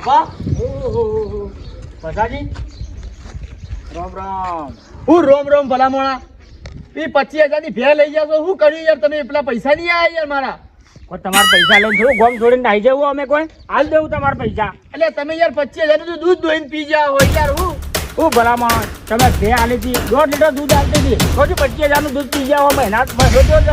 વાહ પસાજી રામ રામ હું રોમ રોમ ભલા મોણા એ 25,000 ની ભે લઈ જાવ તો શું કર્યું યાર તમે પેલા પૈસા નહીં આયા યાર મારા કોઈ તમારા પૈસા લઈને થોડું ગોમ છોડીને નાઈ જવું અમે કોઈ હાલ દેવું તમારા પૈસા એટલે તમે યાર 25,000 નું દૂધ દોઈને પી જાવ હોય યાર હું ભલામાં તમે ભે આલી હતી 1.5 લીટર દૂધ આલતી હતી તો 25,000 નું દૂધ પી જાવ મહિના શું થયું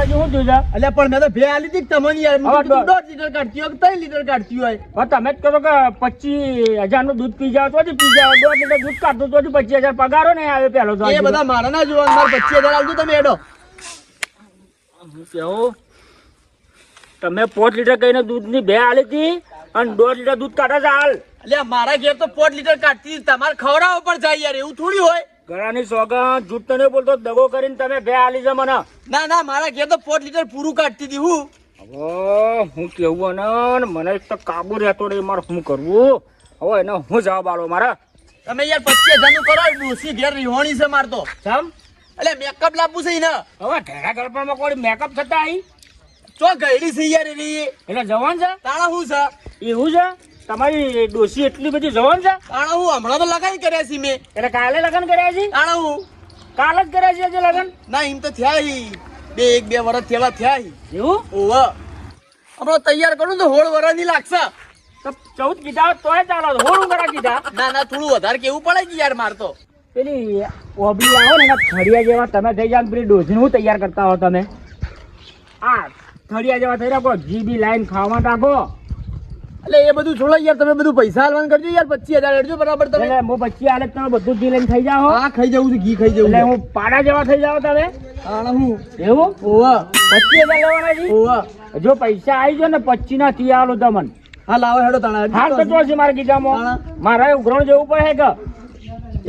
એટલે પણ મેં તો ભે આલી હતી તમને યાર 1.5 લીટર કાઢતી હોય 3 લીટર કાઢતી હોય તમે જ કહો કે 25,000 નું દૂધ પી જાવ તો પી જાવ 1.5 લીટર દૂધ કાઢતું તો 25,000 પગારો ને આવે પેલો તો એ બધા મારા ના જોવા મારે 25,000 આલજો તમે એડો કેવું તમે 5 લીટર કહીને દૂધની ભે આલી હતી અને 1.5 લીટર દૂધ કાઢે છે હાલ એટલે મારા ઘેર તો 5 લીટર કાઢતી તમારે ખવડાવવા પર જાય યાર એવું થોડી હોય ઘણાની સોગન જૂઠ તો નહીં બોલતો દગો કરીને તમે ભે આલી છે મને ના ના મારા ઘેર તો 5 લીટર પૂરું કાઢતી હતી હું હવે હું કેવું ને મને એક તો કાબુ રહેતો નહીં મારે શું કરવું હવે એને હું જવાબ આલો મારા તમે યાર 25,000 નું કરો ડોસી ઘેર રિહોણી છે મારતો સમ એટલે મેકઅપ લાવવું છે ને હવે ઘેરા ગળપામાં કોઈ મેકઅપ થતા આવી ચો ગયડી છે યાર એની એટલે જવાન છે તાણા હું છે એવું છે તમારી ડોસી એટલી બધી જવાન છે તાણા હું હમણાં તો લગાઈ કર્યા છે મેં એટલે કાલે લગ્ન કર્યા છે તાણા હું કાલ જ કર્યા છે આજે લગ્ન ના એમ તો થયા બે વર્ષ થયેલા થયા એવું ઓવા હમણાં તૈયાર કરું તો 16 વર્ષ ની લાગશે તો 14 કીધા તોય ચાલો હોળું કરા કીધા ના ના થોડું વધારે કેવું પડે કે યાર માર તો પેલી ઓબલી આવો ને એના થળિયા જેવા તમે થઈ જાવ પેલી ડોસીને હું તૈયાર કરતા હો તમે આ થળિયા જેવા થઈ રહ્યા જીબી લાઈન ખાવા ટાકો એટલે એ બધું છોડો યાર તમે બધું પૈસા આલવાનું કરજો યાર 25,000 લેજો બરાબર તમે એટલે હું 25 આલે તમે બધું ઘી લઈને થઈ જાઓ હા ખાઈ જવું છે ઘી ખાઈ જવું એટલે હું પાડા જેવા થઈ જાવ તમે હા હું એવું ઓવા 25,000 લેવાના છે ઓવા જો પૈસા આવી જાય ને 25 ના થી આલો તમને હા લાવો હેડો તાણા હા તો જો છે મારા ગીજામાં મારા ઉઘરણ જેવું પડે કે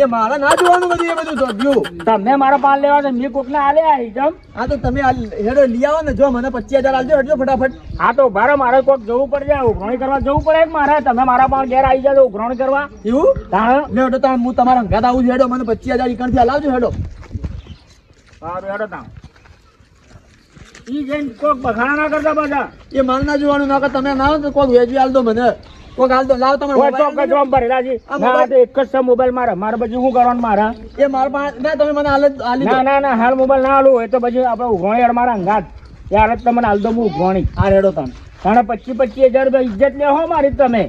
એ મારા ના જોવાનું બધું એ બધું જોડ્યું તમે મારા પાલ લેવા છે મેં કોકને આલે આવી જમ હા તો તમે હેડો લઈ આવો ને જો મને 25,000 આલજો હેડજો ફટાફટ હા તો મારે કોક જવું પડે ઉઘરણી કરવા જવું પડે મારે તમે મારા પાલ ઘેર આવી જાજો ઉઘરણી કરવા એવું તાણ હેડો તાણ હું તમારા અંગાત આવું છું હેડો મને 25,000 ઈકણથી આલાવજો હેડો સારું હેડો તાણ ઈ જઈને કોક બખાડા ના કરતા બધા એ મારે ના જોવાનું ના તમે ના આવો તો કોક વેચી આલ દો મને કોક આલ દો લાવ તમારો મોબાઈલ ભરેલા છે ના તો એક જ છે મોબાઈલ મારે પછી શું કરવાનું મારા એ મારા પાસે ના તમે મને આલી દો ના હાલ મોબાઈલ ના આલું હોય તો પછી આપણે ઉઘરણી મારા અંગાત ત્યારે તમને હાલ દો હું ઉઘરણી હા હેડો તાણ 25,000 રૂપિયા ઇજ્જત લે હો મારી તમે